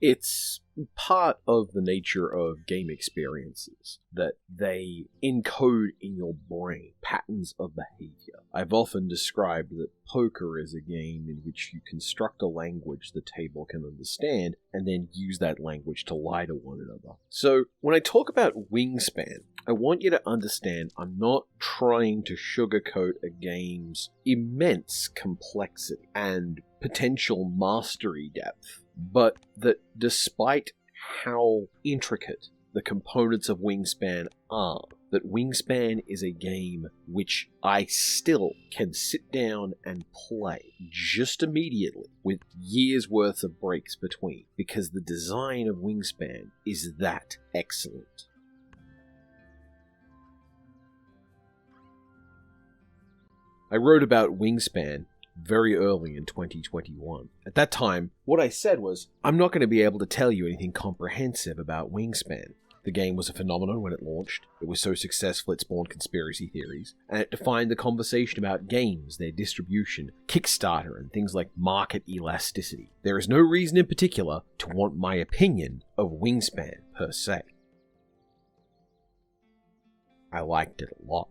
It's part of the nature of game experiences that they encode in your brain patterns of behavior. I've often described that poker is a game in which you construct a language the table can understand and then use that language to lie to one another. So when I talk about Wingspan, I want you to understand I'm not trying to sugarcoat a game's immense complexity and potential mastery depth, but that despite how intricate the components of Wingspan are, that Wingspan is a game which I still can sit down and play just immediately with years worth of breaks between, because the design of Wingspan is that excellent. I wrote about Wingspan very early in 2021. At that time, what I said was, I'm not going to be able to tell you anything comprehensive about Wingspan. The game was a phenomenon when it launched. It was so successful it spawned conspiracy theories, and it defined the conversation about games, their distribution, Kickstarter, and things like market elasticity. There is no reason in particular to want my opinion of Wingspan per se. I liked it a lot.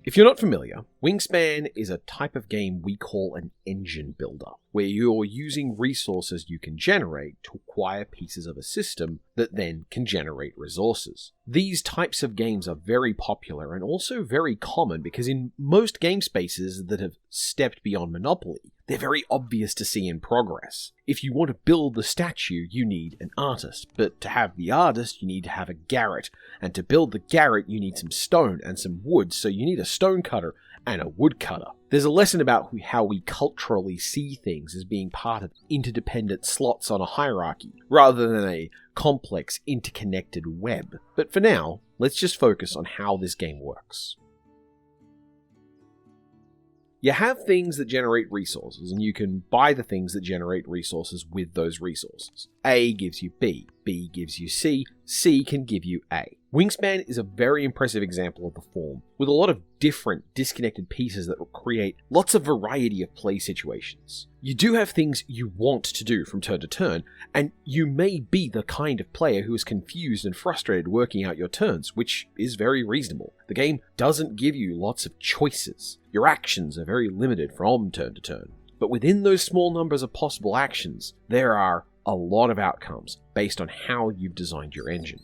If you're not familiar, Wingspan is a type of game we call an engine builder, where you're using resources you can generate to acquire pieces of a system that then can generate resources. These types of games are very popular and also very common because in most game spaces that have stepped beyond Monopoly, they're very obvious to see in progress. If you want to build the statue, you need an artist, but to have the artist, you need to have a garret, and to build the garret, you need some stone and some wood, so you need a stone cutter and a woodcutter. There's a lesson about how we culturally see things as being part of interdependent slots on a hierarchy, rather than a complex, interconnected web. But for now, let's just focus on how this game works. You have things that generate resources, and you can buy the things that generate resources with those resources. A gives you B, B gives you C, C can give you A. Wingspan is a very impressive example of the form, with a lot of different, disconnected pieces that will create lots of variety of play situations. You do have things you want to do from turn to turn, and you may be the kind of player who is confused and frustrated working out your turns, which is very reasonable. The game doesn't give you lots of choices. Your actions are very limited from turn to turn. But within those small numbers of possible actions, there are a lot of outcomes based on how you've designed your engine.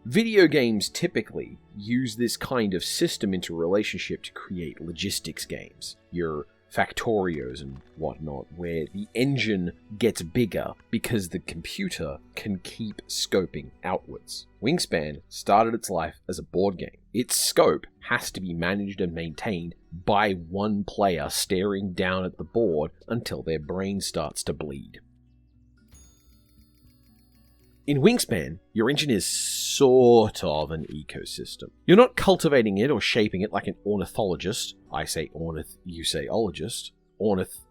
Video games typically use this kind of system interrelationship to create logistics games, your Factorios and whatnot, where the engine gets bigger because the computer can keep scoping outwards. Wingspan started its life as a board game. Its scope has to be managed and maintained by one player staring down at the board until their brain starts to bleed. In Wingspan, your engine is sort of an ecosystem. You're not cultivating it or shaping it like an ornithologist. I say ornith, you say ologist. Ornith.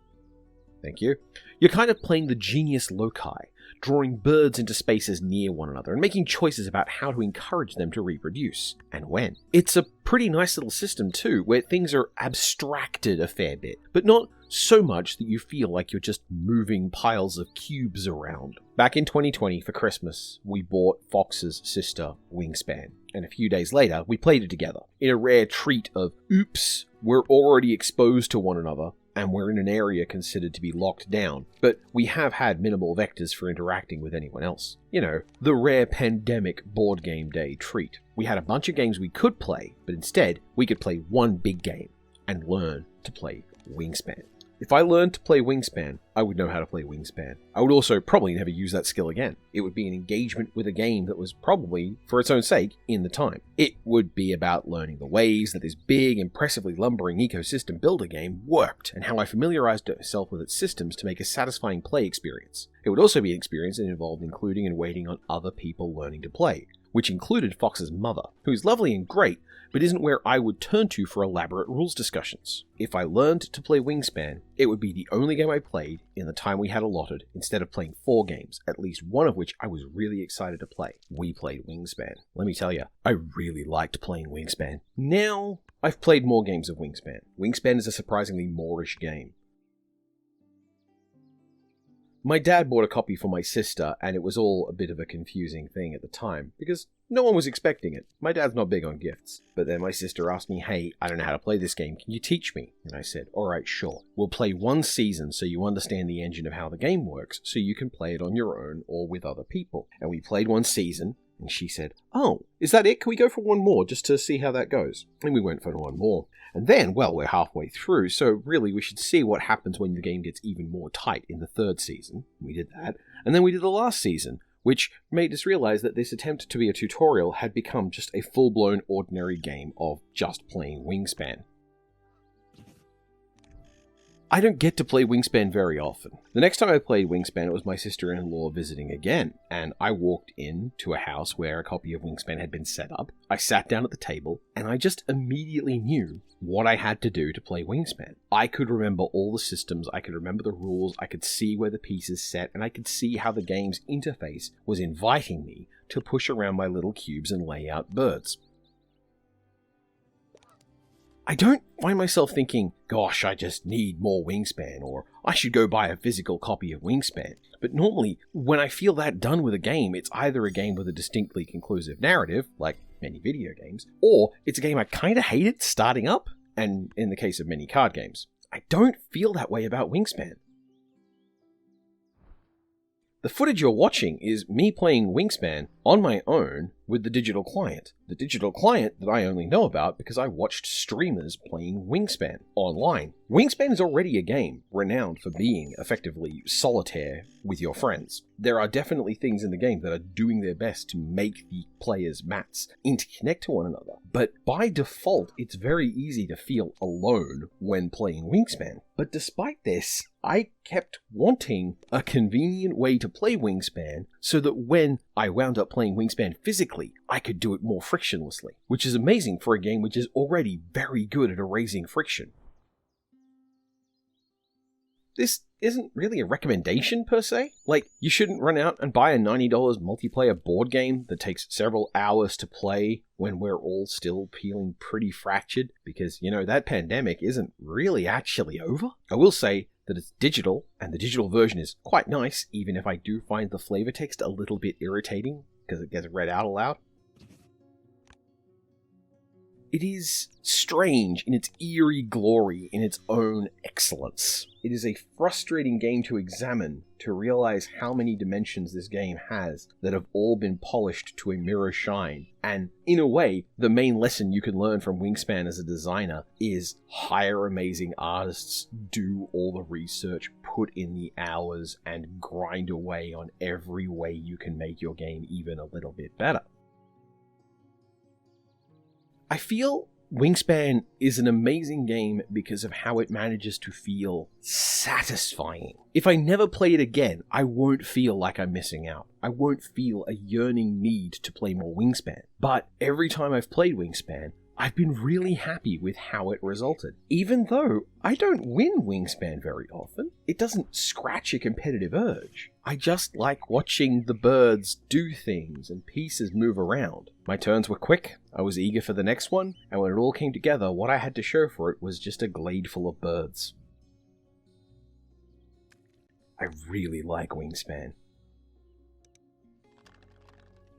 Thank you. You're kind of playing the genius loci, drawing birds into spaces near one another and making choices about how to encourage them to reproduce, and when. It's a pretty nice little system too, where things are abstracted a fair bit, but not so much that you feel like you're just moving piles of cubes around. Back in 2020 for Christmas, we bought Fox's sister, Wingspan, and a few days later, we played it together. In a rare treat of, oops, we're already exposed to one another, and we're in an area considered to be locked down, but we have had minimal vectors for interacting with anyone else. You know, the rare pandemic board game day treat. We had a bunch of games we could play, but instead, we could play one big game and learn to play Wingspan. If I learned to play Wingspan, I would know how to play Wingspan. I would also probably never use that skill again. It would be an engagement with a game that was probably, for its own sake, in the time. It would be about learning the ways that this big, impressively lumbering ecosystem builder game worked, and how I familiarized myself with its systems to make a satisfying play experience. It would also be an experience that involved including and waiting on other people learning to play, which included Fox's mother, who is lovely and great, but isn't where I would turn to for elaborate rules discussions. If I learned to play Wingspan, it would be the only game I played in the time we had allotted, instead of playing 4 games, at least one of which I was really excited to play. We played Wingspan. Let me tell you, I really liked playing Wingspan. Now, I've played more games of Wingspan. Wingspan is a surprisingly moreish game. My dad bought a copy for my sister, and it was all a bit of a confusing thing at the time, because no one was expecting it. My dad's not big on gifts. But then my sister asked me, hey, I don't know how to play this game, can you teach me? And I said, alright, sure. We'll play one season so you understand the engine of how the game works, so you can play it on your own or with other people. And we played one season, and she said, oh, is that it? Can we go for one more just to see how that goes? And we went for one more. And then, well, we're halfway through, so really we should see what happens when the game gets even more tight in the third season. We did that. And then we did the last season, which made us realize that this attempt to be a tutorial had become just a full-blown ordinary game of just playing Wingspan. I don't get to play Wingspan very often. The next time I played Wingspan, it was my sister-in-law visiting again, and I walked into a house where a copy of Wingspan had been set up. I sat down at the table, and I just immediately knew what I had to do to play Wingspan. I could remember all the systems, I could remember the rules, I could see where the pieces set, and I could see how the game's interface was inviting me to push around my little cubes and lay out birds. I don't find myself thinking, gosh, I just need more Wingspan, or I should go buy a physical copy of Wingspan. But normally, when I feel that done with a game, it's either a game with a distinctly conclusive narrative, like many video games, or it's a game I kind of hated starting up, and in the case of many card games. I don't feel that way about Wingspan. The footage you're watching is me playing Wingspan on my own with the digital client. The digital client that I only know about because I watched streamers playing Wingspan online. Wingspan is already a game renowned for being effectively solitaire with your friends. There are definitely things in the game that are doing their best to make the players' mats interconnect to one another, but by default it's very easy to feel alone when playing Wingspan. But despite this, I kept wanting a convenient way to play Wingspan so that when I wound up playing Wingspan physically, I could do it more frictionlessly, which is amazing for a game which is already very good at erasing friction. This isn't really a recommendation per se. Like, you shouldn't run out and buy a $90 multiplayer board game that takes several hours to play when we're all still feeling pretty fractured, because, you know, that pandemic isn't really actually over. I will say that it's digital, and the digital version is quite nice, even if I do find the flavor text a little bit irritating, because it gets read out aloud. It is strange in its eerie glory, in its own excellence. It is a frustrating game to examine, to realize how many dimensions this game has that have all been polished to a mirror shine. And in a way, the main lesson you can learn from Wingspan as a designer is hire amazing artists, do all the research, put in the hours, and grind away on every way you can make your game even a little bit better. I feel Wingspan is an amazing game because of how it manages to feel satisfying. If I never play it again, I won't feel like I'm missing out. I won't feel a yearning need to play more Wingspan. But every time I've played Wingspan, I've been really happy with how it resulted. Even though I don't win Wingspan very often, it doesn't scratch a competitive urge. I just like watching the birds do things and pieces move around. My turns were quick, I was eager for the next one, and when it all came together, what I had to show for it was just a glade full of birds. I really like Wingspan.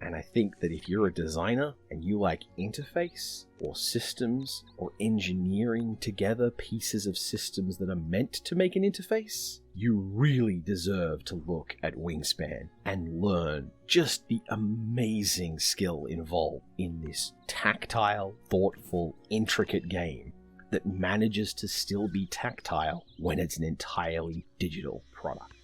And I think that if you're a designer and you like interface or systems or engineering together pieces of systems that are meant to make an interface, you really deserve to look at Wingspan and learn just the amazing skill involved in this tactile, thoughtful, intricate game that manages to still be tactile when it's an entirely digital product.